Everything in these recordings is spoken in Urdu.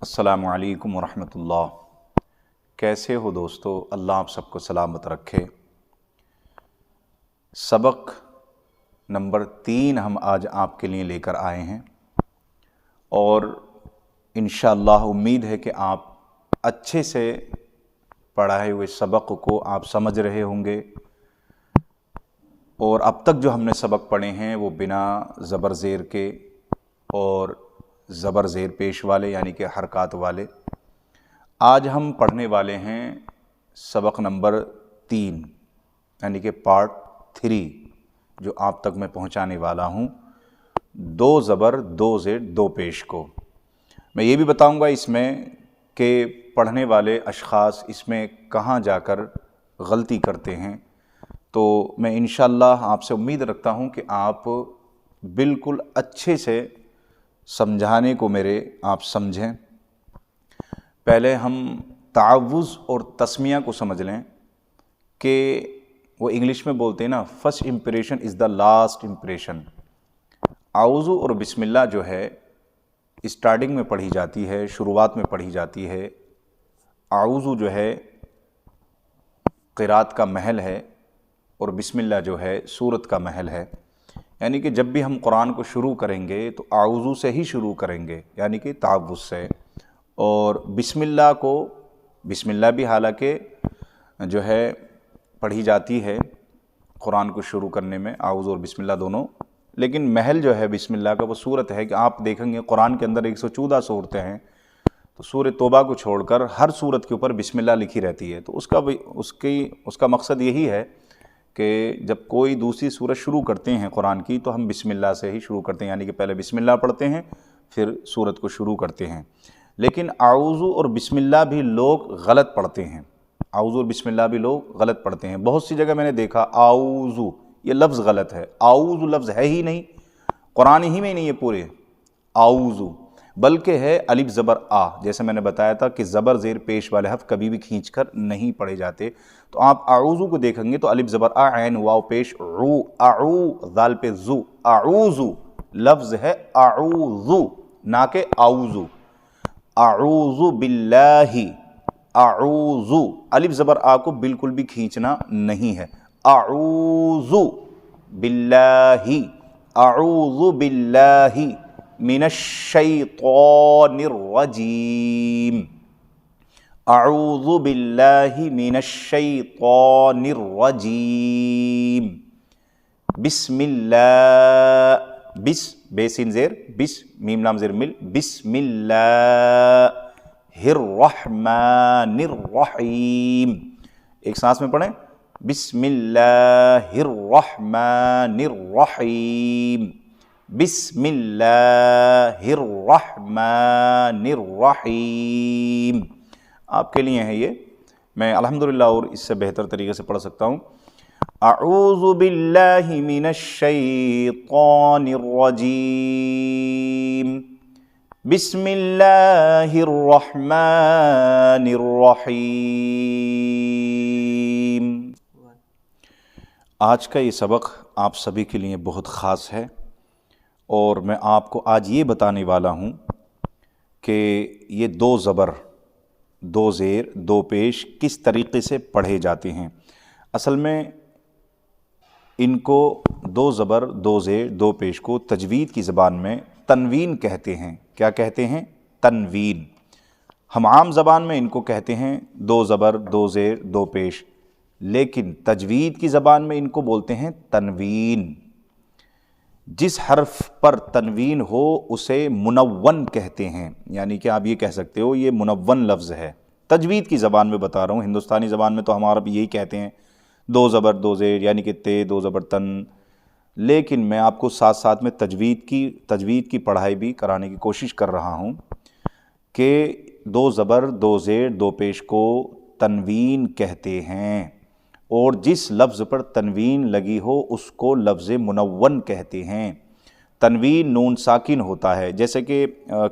السلام علیکم ورحمۃ اللہ۔ کیسے ہو دوستو؟ اللہ آپ سب کو سلامت رکھے۔ سبق نمبر 3 ہم آج آپ کے لیے لے کر آئے ہیں، اور انشاءاللہ امید ہے کہ آپ اچھے سے پڑھائے ہوئے سبق کو آپ سمجھ رہے ہوں گے، اور اب تک جو ہم نے سبق پڑھے ہیں وہ بنا زبر زیر کے اور زبر زیر پیش والے یعنی کہ حرکات والے۔ آج ہم پڑھنے والے ہیں سبق نمبر 3 یعنی کہ پارٹ 3 جو آپ تک میں پہنچانے والا ہوں، 2 زبر 2 زیر 2 پیش کو۔ میں یہ بھی بتاؤں گا اس میں کہ پڑھنے والے اشخاص اس میں کہاں جا کر غلطی کرتے ہیں، تو میں انشاءاللہ آپ سے امید رکھتا ہوں کہ آپ بالکل اچھے سے سمجھانے کو میرے آپ سمجھیں۔ پہلے ہم تعوذ اور تسمیہ کو سمجھ لیں کہ وہ انگلش میں بولتے ہیں نا، first impression is the last impression. اعوذ اور بسم اللہ جو ہے اسٹارٹنگ میں پڑھی جاتی ہے، شروعات میں پڑھی جاتی ہے۔ اعوذ جو ہے قرات کا محل ہے، اور بسم اللہ جو ہے سورت کا محل ہے، یعنی کہ جب بھی ہم قرآن کو شروع کریں گے تو اعوذ سے ہی شروع کریں گے یعنی کہ تعوذ سے، اور بسم اللہ کو بسم اللہ بھی حالانکہ جو ہے پڑھی جاتی ہے قرآن کو شروع کرنے میں، اعوذ اور بسم اللہ دونوں، لیکن محل جو ہے بسم اللہ کا وہ سورت ہے کہ آپ دیکھیں گے قرآن کے اندر 114 صورتیں ہیں، تو سورہ توبہ کو چھوڑ کر ہر سورت کے اوپر بسم اللہ لکھی رہتی ہے۔ تو اس کا مقصد یہی ہے کہ جب کوئی دوسری سورت شروع کرتے ہیں قرآن کی تو ہم بسم اللہ سے ہی شروع کرتے ہیں، یعنی کہ پہلے بسم اللہ پڑھتے ہیں پھر سورت کو شروع کرتے ہیں۔ لیکن اعوذ اور بسم اللہ بھی لوگ غلط پڑھتے ہیں، اعوذ اور بسم اللہ بھی لوگ غلط پڑھتے ہیں۔ بہت سی جگہ میں نے دیکھا اعوذ، یہ لفظ غلط ہے، اعوذ لفظ ہے ہی نہیں، قرآن ہی میں نہیں ہے پورے اعوذ، بلکہ ہے الف زبر آ۔ جیسے میں نے بتایا تھا کہ زبر زیر پیش والے حرف کبھی بھی کھینچ کر نہیں پڑھے جاتے، تو آپ اعوذ کو دیکھیں گے تو الف زبر آ، عین واو پیش عو، اعو ذال پہ زو، اعوذ لفظ ہے اعوذ نہ کہ اعوذ۔ اعوذ باللہ، اعوذ الف زبر آ کو بالکل بھی کھینچنا نہیں ہے، اعوذ باللہ، اعوذ باللہ من الشیطان الرجیم، اعوذ باللہ من الشیطان الرجیم، بسم اللہ، بس بے سین زیر بس، میم لام زیر مل، بسم اللہ الرحمن الرحیم، ایک سانس میں پڑھیں، بسم اللہ الرحمن الرحیم، بسم اللہ الرحمن الرحیم۔ آپ کے لیے ہے یہ، میں الحمدللہ اور اس سے بہتر طریقے سے پڑھ سکتا ہوں۔ اعوذ باللہ من الشیطان الرجیم، بسم اللہ الرحمن الرحیم۔ آج کا یہ سبق آپ سبھی کے لیے بہت خاص ہے، اور میں آپ کو آج یہ بتانے والا ہوں کہ یہ 2 زبر 2 زیر 2 پیش کس طریقے سے پڑھے جاتے ہیں۔ اصل میں ان کو 2 زبر 2 زیر 2 پیش کو تجوید کی زبان میں تنوین کہتے ہیں۔ کیا کہتے ہیں؟ تنوین۔ ہم عام زبان میں ان کو کہتے ہیں 2 زبر 2 زیر 2 پیش، لیکن تجوید کی زبان میں ان کو بولتے ہیں تنوین۔ جس حرف پر تنوین ہو اسے منون کہتے ہیں، یعنی کہ آپ یہ کہہ سکتے ہو یہ منون لفظ ہے۔ تجوید کی زبان میں بتا رہا ہوں، ہندوستانی زبان میں تو ہمارا بھی یہی کہتے ہیں 2 زبر 2 زیر یعنی کہ تے 2 زبر تن، لیکن میں آپ کو ساتھ ساتھ میں تجوید کی پڑھائی بھی کرانے کی کوشش کر رہا ہوں کہ 2 زبر 2 زیر 2 پیش کو تنوین کہتے ہیں، اور جس لفظ پر تنوین لگی ہو اس کو لفظ منون کہتے ہیں۔ تنوین نون ساکن ہوتا ہے، جیسے کہ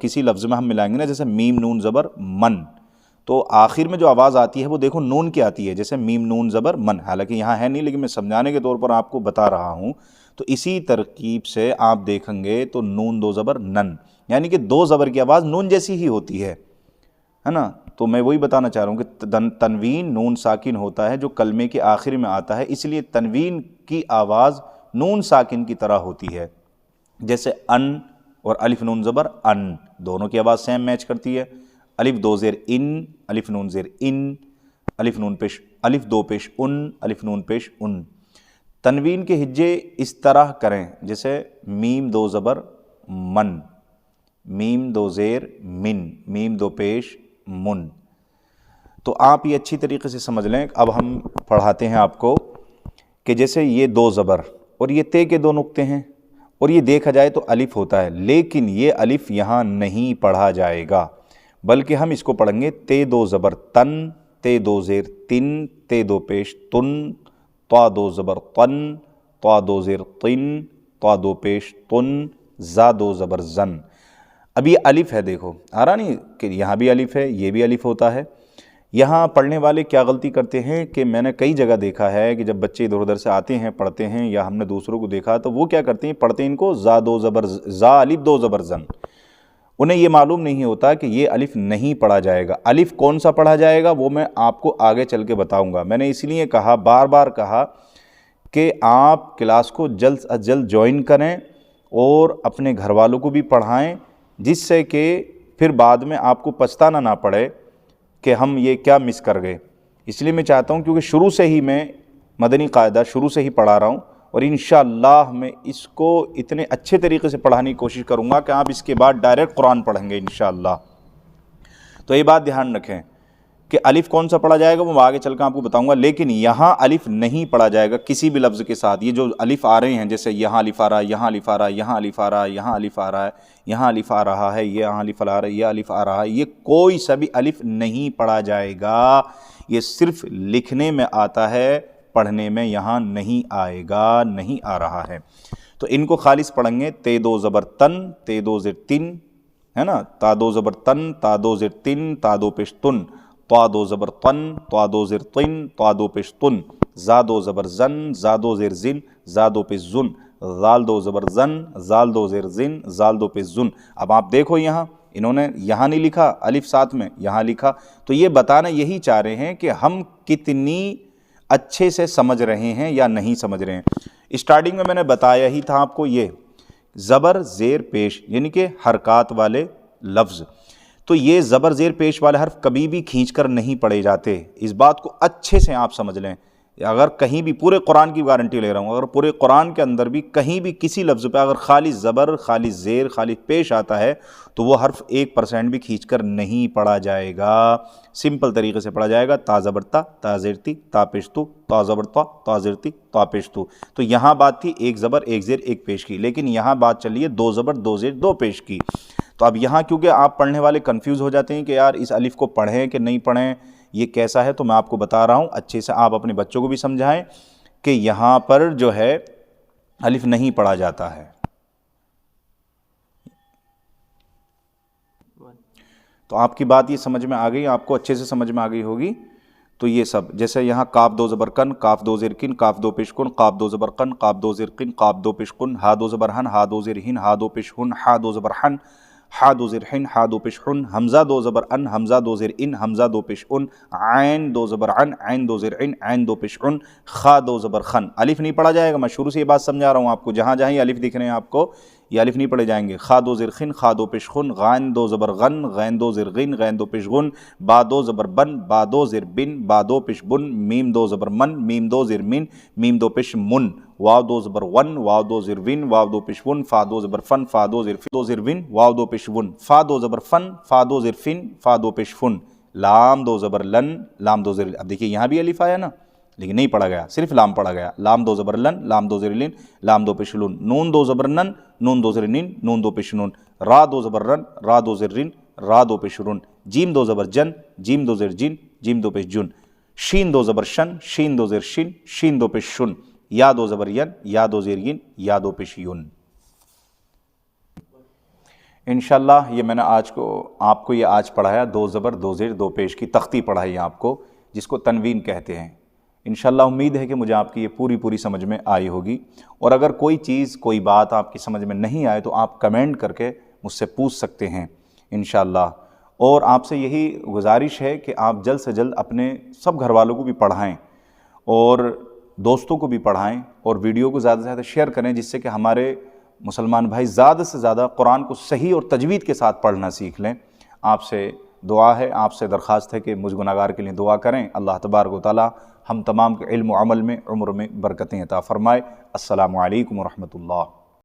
کسی لفظ میں ہم ملائیں گے نا، جیسے میم نون زبر من، تو آخر میں جو آواز آتی ہے وہ دیکھو نون کی آتی ہے، جیسے میم نون زبر من، حالانکہ یہاں ہے نہیں لیکن میں سمجھانے کے طور پر آپ کو بتا رہا ہوں۔ تو اسی ترکیب سے آپ دیکھیں گے تو نون 2 زبر نن، یعنی کہ 2 زبر کی آواز نون جیسی ہی ہوتی ہے، ہے نا. تو میں وہی بتانا چاہ رہا ہوں کہ تنوین نون ساکن ہوتا ہے جو کلمے کے آخر میں آتا ہے، اس لیے تنوین کی آواز نون ساکن کی طرح ہوتی ہے. جیسے ان اور الف نون زبر ان، دونوں کی آواز سیم میچ کرتی ہے. الف دو زیر ان، الف نون زیر ان، الف نون پیش الف دو پیش ان، الف نون پیش ان. تنوین کے ہجے اس طرح کریں جیسے میم دو زبر من، میم دو زیر من، میم دو پیش من. تو آپ یہ اچھی طریقے سے سمجھ لیں. اب ہم پڑھاتے ہیں آپ کو کہ جیسے یہ دو زبر اور یہ تے کے دو نقطے ہیں، اور یہ دیکھا جائے تو الف ہوتا ہے، لیکن یہ الف یہاں نہیں پڑھا جائے گا، بلکہ ہم اس کو پڑھیں گے تے دو زبر تن، تے دو زیر تن، تے دو پیش تن، طا دو زبر تن، طا دو زیر تن، طا دو پیش تن، زا دو زبر زن. اب یہ الف ہے، دیکھو آ رہا نہیں کہ یہاں بھی الف ہے، یہ بھی الف ہوتا ہے. یہاں پڑھنے والے کیا غلطی کرتے ہیں کہ میں نے کئی جگہ دیکھا ہے کہ جب بچے ادھر ادھر سے آتے ہیں پڑھتے ہیں، یا ہم نے دوسروں کو دیکھا تو وہ کیا کرتے ہیں، پڑھتے ہیں ان کو زا دو زبر زا الف دو زبر زن. انہیں یہ معلوم نہیں ہوتا کہ یہ الف نہیں پڑھا جائے گا. الف کون سا پڑھا جائے گا وہ میں آپ کو آگے چل کے بتاؤں گا. میں نے اس لیے کہا، بار بار کہا کہ آپ کلاس کو جلد از جلد جوائن کریں اور اپنے گھر والوں کو بھی پڑھائیں، جس سے کہ پھر بعد میں آپ کو پچھتانا نہ پڑے کہ ہم یہ کیا مس کر گئے. اس لیے میں چاہتا ہوں کیونکہ شروع سے ہی میں مدنی قاعدہ شروع سے ہی پڑھا رہا ہوں، اور انشاءاللہ میں اس کو اتنے اچھے طریقے سے پڑھانے کی کوشش کروں گا کہ آپ اس کے بعد ڈائریکٹ قرآن پڑھیں گے انشاءاللہ. تو یہ بات دھیان رکھیں کہ الف کون سا پڑھا جائے گا وہ میں آگے چل کر آپ کو بتاؤں گا، لیکن یہاں الف نہیں پڑھا جائے گا کسی بھی لفظ کے ساتھ. یہ جو الف آ رہے ہیں جیسے یہاں الف آ رہا ہے، یہاں الف آ رہا ہے، یہاں الف آ رہا ہے، یہاں الف آ رہا ہے، یہاں الف آ رہا ہے، یہاں الف آ رہا ہے، یہ الف آ رہا ہے، یہ کوئی سا بھی الف نہیں پڑھا جائے گا. یہ صرف لکھنے میں آتا ہے، پڑھنے میں یہاں نہیں آئے گا، نہیں آ رہا ہے. تو ان کو خالص پڑھیں گے تے دو زبر تن، تے دو زیر تن، ہے نا، تا دو زبر تن، تا دو زیر تن، تا دو پیش تن، طا دو زبر تن، طا دو زیر تن، طا دو پیش تن، زا دو زبر زن، زا دو زیر زن، زا دو پیش زن، زال دو زبر زن، زال دو زیر زن، زال دو پیش زن. اب آپ دیکھو یہاں انہوں نے یہاں نہیں لکھا الف ساتھ میں، یہاں لکھا. تو یہ بتانا یہی چاہ رہے ہیں کہ ہم کتنی اچھے سے سمجھ رہے ہیں یا نہیں سمجھ رہے ہیں. اسٹارٹنگ میں نے بتایا ہی تھا آپ کو، یہ زبر زیر پیش یعنی کہ حرکات والے لفظ، تو یہ زبر زیر پیش والے حرف کبھی بھی کھینچ کر نہیں پڑھے جاتے. اس بات کو اچھے سے آپ سمجھ لیں. اگر کہیں بھی، پورے قرآن کی گارنٹی لے رہا ہوں، اگر پورے قرآن کے اندر بھی کہیں بھی کسی لفظ پہ اگر خالی زبر، خالی زیر، خالی پیش آتا ہے تو وہ حرف 1% بھی کھینچ کر نہیں پڑھا جائے گا. سمپل طریقے سے پڑھا جائے گا، تا زبر تا، تا زیر تی، تا پیش تو، تا زبر تا، تا زیر تی، تا پیش تو. تو یہاں بات تھی ایک زبر ایک زیر ایک پیش کی، لیکن یہاں بات چل رہی ہے دو زبر دو زیر دو پیش کی. تو اب یہاں کیونکہ آپ پڑھنے والے کنفیوز ہو جاتے ہیں کہ یار اس الف کو پڑھیں کہ نہیں پڑھیں، یہ کیسا ہے، تو میں آپ کو بتا رہا ہوں اچھے سے. آپ اپنے بچوں کو بھی سمجھائیں کہ یہاں پر جو ہے الف نہیں پڑھا جاتا ہے. تو آپ کی بات یہ سمجھ میں آ گئی، آپ کو اچھے سے سمجھ میں آ گئی ہوگی. تو یہ سب جیسے یہاں کاف دو زبر کن، کاف دو زیر کن، کاف دو پیش کن، قاف دو زبر قن، قاف دو زیر قن، قاف دو پیش قن، ہا دو زبر ہن، ہا دو زیر ہن، ہا دو پیش ہن، ہا دو زبر ہن، ہا دو زیر ہن، ہا دو پیش ہن، حمزہ دو زبر ان، حمزہ دو زیر ان، حمزہ دو پیش ان، عین دو زبر عن، عین دو زیر عن، عین دو پیش عن، خا دو زبر خن. الف نہیں پڑھا جائے گا، میں شروع سے یہ بات سمجھا رہا ہوں آپ کو. جہاں جہاں یہ الف دکھ رہے ہیں آپ کو، یہ الف نہیں پڑھے جائیں گے. خا دو زیر خن، خا دو پیش خن، غین دو زبر غن، غین دو زیر غن، غین دو پیش غن، با دو زبر بن، با دو زیر بن، با دو پیش بن، میم دو زبر من، میم دو زیر من، میم دو پیش من، واو دو زبر ون، واو دو زیر ون، واو دو پیش ون، فا دو زبر فن، فا دو زیر فن، دو زیر ون، واو دو پیش ون، فا دو زبر فن، فا دو زیر فن، فا دو پیش فن، لام دو زبر لن، لام دو زیر. اب دیکھیے یہاں بھی الف آیا نا، لیکن نہیں پڑھا گیا، صرف لام پڑھا گیا. لام دو زبر لن، لام دو زیر لن، لام دو پیش لن. نون دو زبر نن، نون دو زیر نن، نون دو پیش نون. را دو زبر رن، را دو زیر رن، را دو پیش رن. جیم دو زبر جن، جیم دو زیر جن، جیم دو پیش جن. شین دو زبر شن، شین دو زیر شن، شین دو پیش شن. یا دو زبر ین، یا دو زیر ین، یا دو پیش یون. انشاءاللہ یہ میں نے آپ کو یہ آج پڑھایا دو زبر دو زیر دو پیش کی تختی پڑھائی آپ کو، جس کو تنوین کہتے ہیں. انشاءاللہ امید ہے کہ مجھے آپ کی یہ پوری سمجھ میں آئی ہوگی. اور اگر کوئی چیز، کوئی بات آپ کی سمجھ میں نہیں آئے تو آپ کمنٹ کر کے مجھ سے پوچھ سکتے ہیں انشاءاللہ. اور آپ سے یہی گزارش ہے کہ آپ جلد سے جلد اپنے سب گھر والوں کو بھی پڑھائیں اور دوستوں کو بھی پڑھائیں، اور ویڈیو کو زیادہ سے زیادہ شیئر کریں، جس سے کہ ہمارے مسلمان بھائی زیادہ سے زیادہ قرآن کو صحیح اور تجوید کے ساتھ پڑھنا سیکھ لیں۔ آپ سے دعا ہے، آپ سے درخواست ہے کہ مجھ گناہگار کے لیے دعا کریں۔ اللہ تبارک و تعالی ہم تمام کے علم و عمل میں، عمر میں برکتیں عطا فرمائے۔ السلام علیکم ورحمۃ اللہ۔